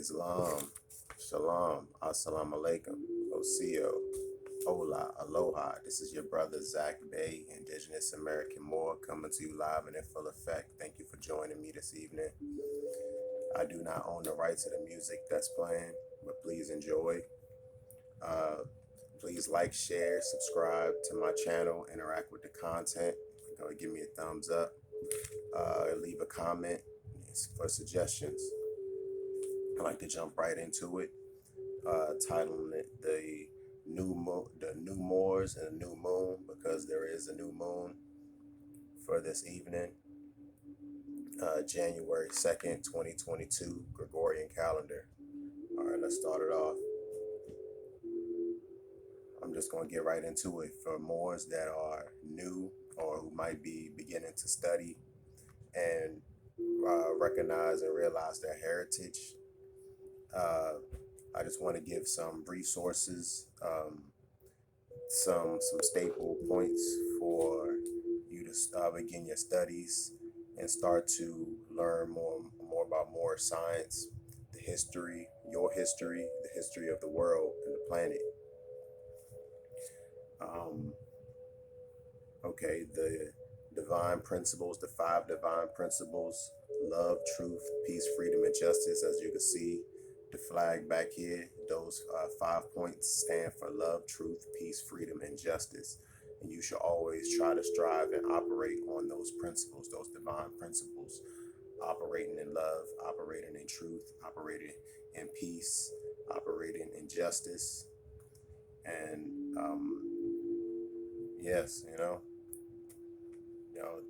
Islam, Shalom, Assalamu alaikum, Osio, Hola, Aloha. This is your brother Zach Bay, Indigenous American Moor, coming to you live and in full effect. Thank you for joining me this evening. I do not own the rights to the music that's playing, but please enjoy. Uh, please like, share, subscribe to my channel, interact with the content. Give me a thumbs up. Leave a comment for suggestions. I like to jump right into it, titling it the new Moors and the new moon, because there is a new moon for this evening, January 2nd, 2022, Gregorian calendar. All right, let's start it off. I'm just going to get right into it. For Moors that are new or who might be beginning to study and recognize and realize their heritage, I just want to give some resources, some staple points for you to begin your studies and start to learn more about more science, the history, your history, the history of the world and the planet. Okay, the divine principles, the 5 divine principles: love, truth, peace, freedom, and justice. As you can see, the flag back here, those 5 points stand for love, truth, peace, freedom, and justice. And you should always try to strive and operate on those principles, those divine principles, operating in love, operating in truth, operating in peace, operating in justice. And yes,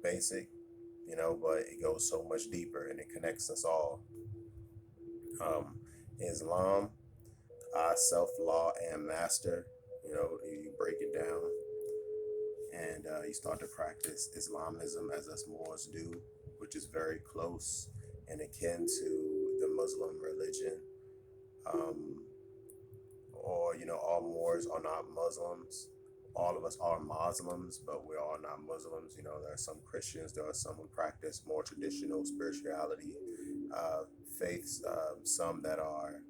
basic, but it goes so much deeper and it connects us all. Islam, self, law, and master. You break it down and you start to practice Islamism as us Moors do, which is very close and akin to the Muslim religion. Or, all Moors are not Muslims. All of us are Muslims, but we're all not Muslims. There are some Christians, there are some who practice more traditional spirituality, faiths, some that are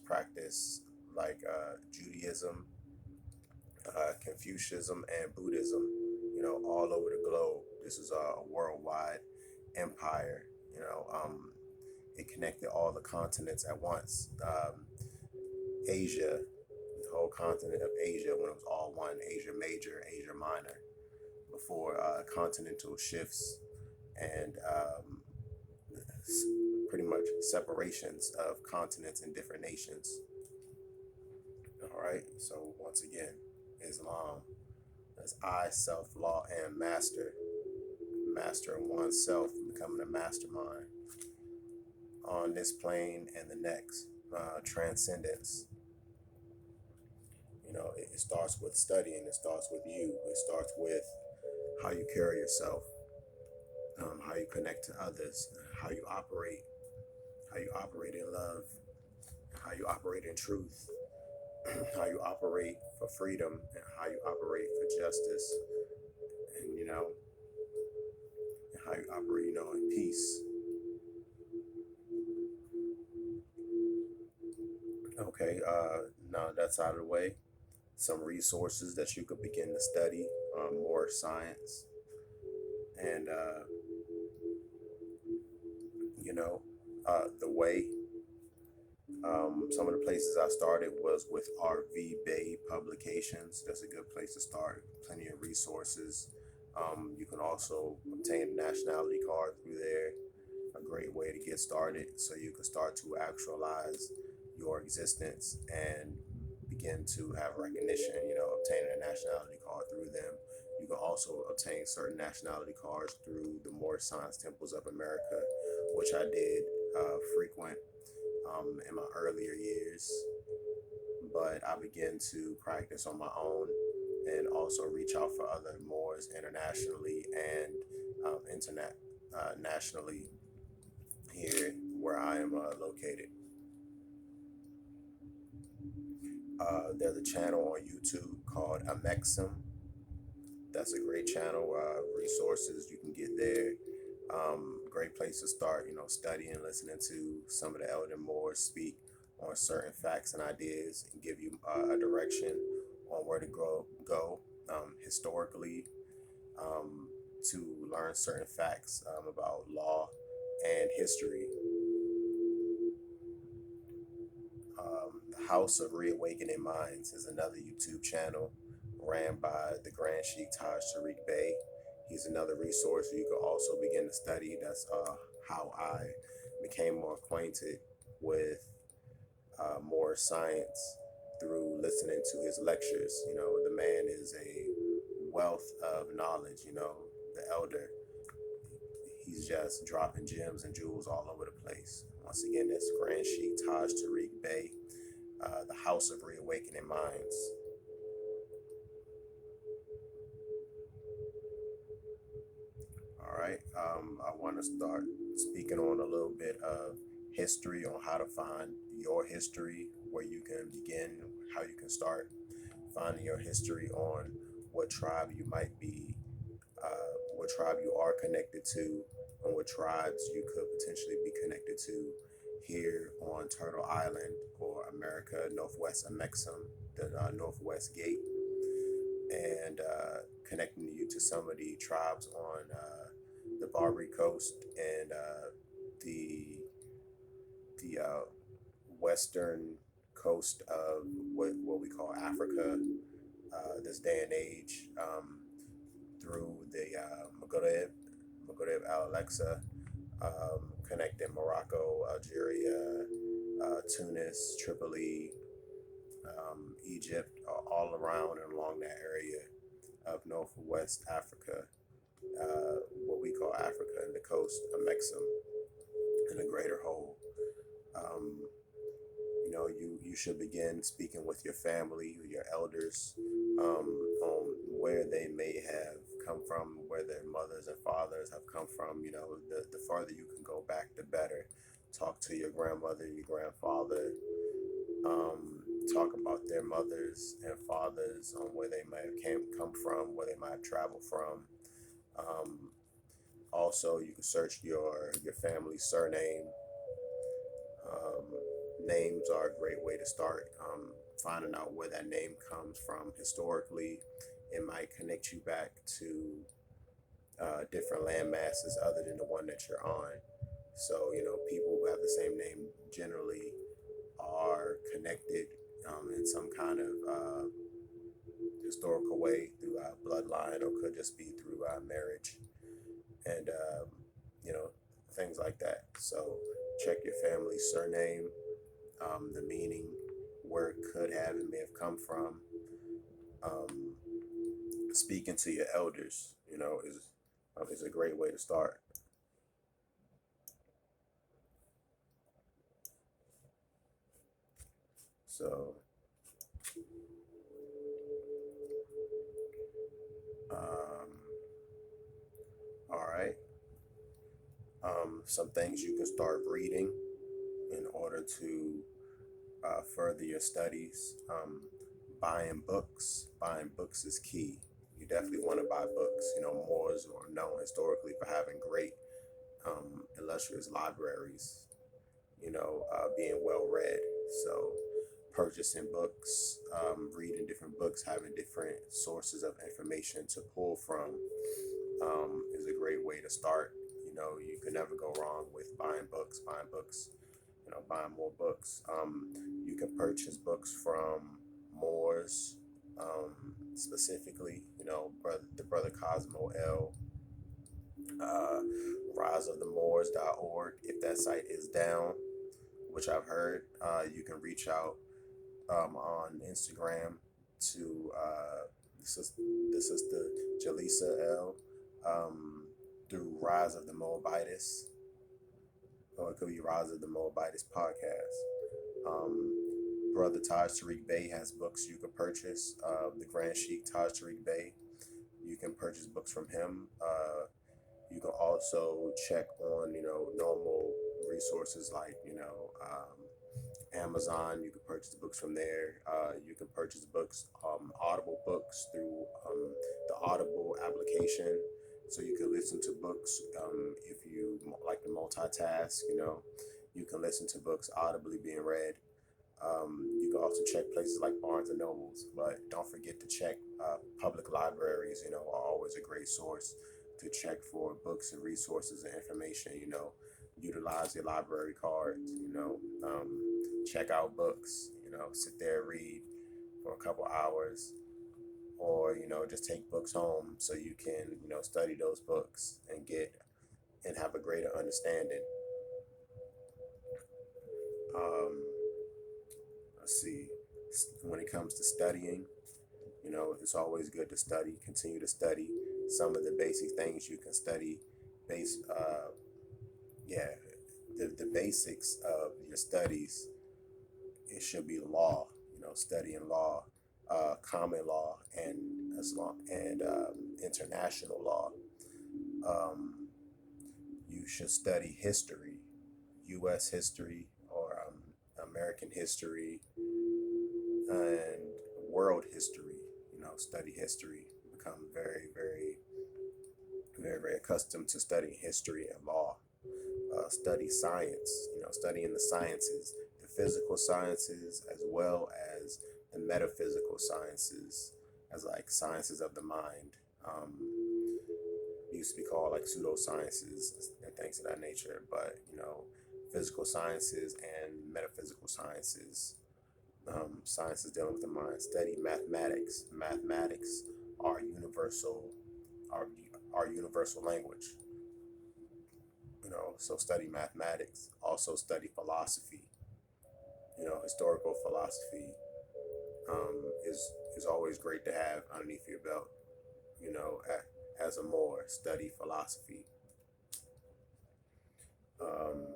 practice like Judaism, Confucianism, and Buddhism, all over the globe. This is a worldwide empire. It connected all the continents at once. Asia, the whole continent of Asia, when it was all one, Asia Major, Asia Minor, before continental shifts and pretty much separations of continents and different nations. All right, so once again, Islam is I, self, law, and master. Mastering oneself, becoming a mastermind on this plane and the next. Transcendence. It starts with studying. It starts with you. It starts with how you carry yourself, how you connect to others, how you operate in love, how you operate in truth, how you operate for freedom, and how you operate for justice, and how you operate, in peace. Okay, now that's out of the way. Some resources that you could begin to study, more science, and the way. Some of the places I started was with RV Bay Publications. That's a good place to start. Plenty of resources. You can also obtain a nationality card through there. A great way to get started, so you can start to actualize your existence and begin to have recognition, obtaining a nationality card through them. You can also obtain certain nationality cards through the Moorish Science Temples of America, which I did frequent in my earlier years. But I began to practice on my own and also reach out for other Moors internationally and nationally here where I am located. There's a channel on YouTube called Amexim. That's a great channel. Resources you can get there. Great place to start, studying, listening to some of the elder Moors speak on certain facts and ideas and give you a direction on where to go historically, um, to learn certain facts about law and history. The House of Reawakening Minds is another YouTube channel ran by the Grand Sheikh Taj Tariq Bey. He's another resource you can also begin to study. That's how I became more acquainted with more science through listening to his lectures. The man is a wealth of knowledge. The elder, he's just dropping gems and jewels all over the place. Once again, that's Grand Sheikh Taj Tariq Bey, the House of Reawakening Minds. All right, I want to start speaking on a little bit of history, on how to find your history, where you can begin, how you can start finding your history, on what tribe you might be, what tribe you are connected to, and what tribes you could potentially be connected to here on Turtle Island or America, Northwest Amexem, the Northwest Gate, and connecting you to some of the tribes on the Barbary Coast and the western coast of what we call Africa this day and age, through the Maghreb Al Alexa, connecting Morocco, Algeria, Tunis, Tripoli, Egypt, all around and along that area of Northwest Africa, what we call Africa, and the coast of Mexum, and the greater whole. Um, you should begin speaking with your family, your elders, on where they may have come from, where their mothers and fathers have come from. The farther you can go back, the better. Talk to your grandmother, your grandfather. Talk about their mothers and fathers, on where they might have come from, where they might have traveled from. Um, Also, you can search your family surname. Um, Names are a great way to start. Finding out where that name comes from historically, it might connect you back to different land masses other than the one that you're on. So, people who have the same name generally are connected in some kind of historical way through bloodline, or could just be through marriage, and things like that. So check your family surname, the meaning, where it could have and may have come from. Um, Speaking to your elders, is a great way to start. So, um, all right. Some things you can start reading in order to further your studies. Buying books is key. You definitely want to buy books. Moors are known historically for having great, illustrious libraries. Being well read. So, purchasing books, reading different books, having different sources of information to pull from, is a great way to start. You can never go wrong with buying books. Buying more books. You can purchase books from Moors, specifically. The brother Cosmo L. Uh, RiseOfTheMoors.org. If that site is down, which I've heard, you can reach out on Instagram to the sister Jaleesa L. Through Rise of the Moabites, or it could be Rise of the Moabites podcast. Brother Taj Tariq Bey has books you can purchase. The Grand Sheikh Taj Tariq Bey, you can purchase books from him. You can also check on normal resources like Amazon. You can purchase books from there. You can purchase books, Audible books, through the Audible application. So you can listen to books if you like to multitask. You can listen to books audibly being read. You can also check places like Barnes and Nobles, but don't forget to check public libraries. Are always a great source to check for books and resources and information. Utilize your library cards. Check out books. Sit there, read for a couple hours, or just take books home so you can study those books and have a greater understanding. Um, let's see. When it comes to studying, it's always good to study. Continue to study some of the basic things you can study. Base, yeah, the basics of your studies. It should be law. Studying law, common law, and international law. Um, you should study history, U.S. history, or American history, and world history. Study history. Become very, very, very, very accustomed to studying history and law. Study science. Studying the sciences, the physical sciences, as well as the metaphysical sciences, as like sciences of the mind. It used to be called like pseudosciences and things of that nature, but physical sciences and metaphysical sciences, sciences dealing with the mind. Study mathematics. Mathematics are universal, our our universal language. So study mathematics. Also study philosophy. Historical philosophy is always great to have underneath your belt. As a more study philosophy. Um,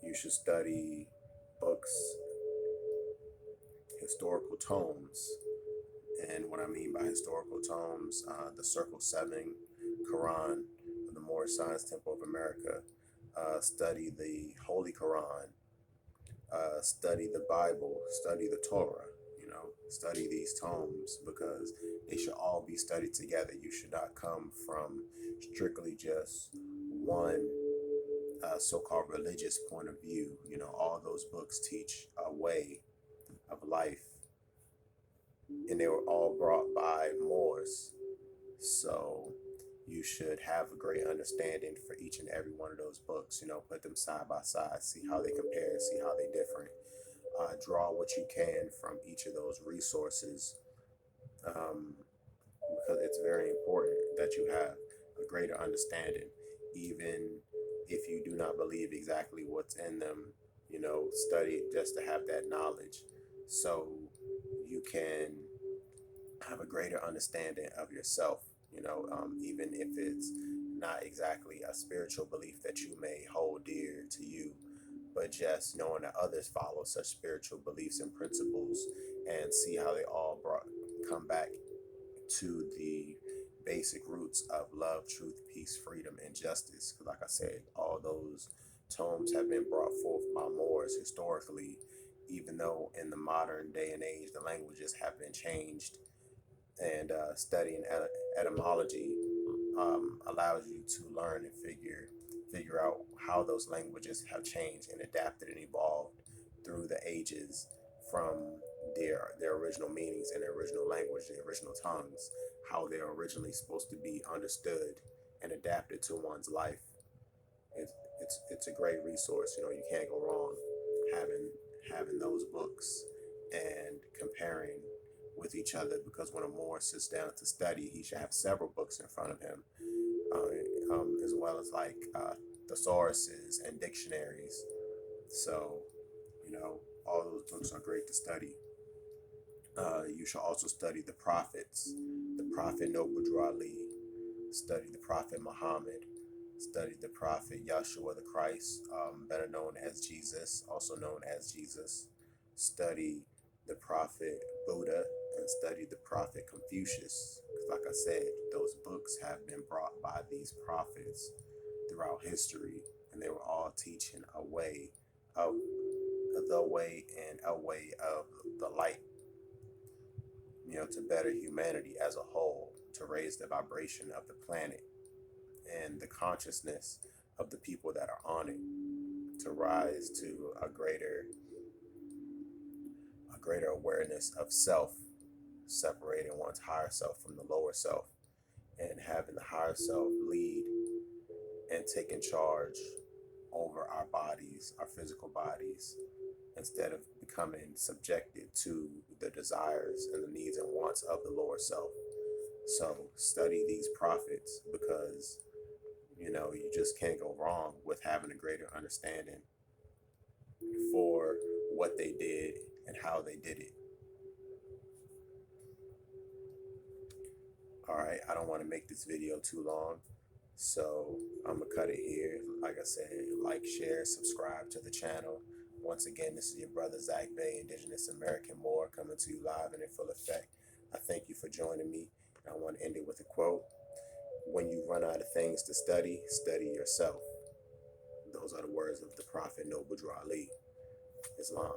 you should study books, historical tomes. And what I mean by historical tomes, the Circle 7, Quran of the Moorish Science Temple of America. Study the Holy Quran. Study the Bible. Study the Torah. Study these tomes because they should all be studied together. You should not come from strictly just one so-called religious point of view. All those books teach a way of life, and they were all brought by Moors. So you should have a great understanding for each and every one of those books. Put them side by side, see how they compare, see how they differ. Draw what you can from each of those resources, um, because it's very important that you have a greater understanding, even if you do not believe exactly what's in them. Study just to have that knowledge, so you can have a greater understanding of yourself. Even if it's not exactly a spiritual belief that you may hold dear to you, but just knowing that others follow such spiritual beliefs and principles, and see how they all come back to the basic roots of love, truth, peace, freedom, and justice. Because, like I said, all those tomes have been brought forth by Moors historically, even though in the modern day and age the languages have been changed. And studying etymology allows you to learn and figure out how those languages have changed and adapted and evolved through the ages from their original meanings and their original language, their original tongues, how they're originally supposed to be understood and adapted to one's life. It's a great resource. You can't go wrong having those books and comparing with each other, because when a Moor sits down to study, he should have several books in front of him, as well as like thesauruses and dictionaries. So, all those books are great to study. You should also study the prophets, the Prophet Noble Drew Ali, study the Prophet Muhammad, study the Prophet Yahshua the Christ, better known as Jesus, also known as Jesus, study the Prophet Buddha, and study the Prophet Confucius. Because, like I said, those books have been brought by these prophets throughout history, and they were all teaching a way of the way and a way of the light, to better humanity as a whole, to raise the vibration of the planet. and the consciousness of the people that are on it to rise to a greater awareness of self, separating one's higher self from the lower self, and having the higher self lead and taking charge over our bodies, our physical bodies, instead of becoming subjected to the desires and the needs and wants of the lower self. So study these prophets, because you just can't go wrong with having a greater understanding for what they did and how they did it. All right, I don't want to make this video too long, so I'm gonna cut it here. Like I said, like, share, subscribe to the channel. Once again, this is your brother Zach Bay, Indigenous American Moor, coming to you live and in full effect. I thank you for joining me. I want to end it with a quote: "When you run out of things to study, study yourself." Those are the words of the Prophet Noble Drew Ali. Islam.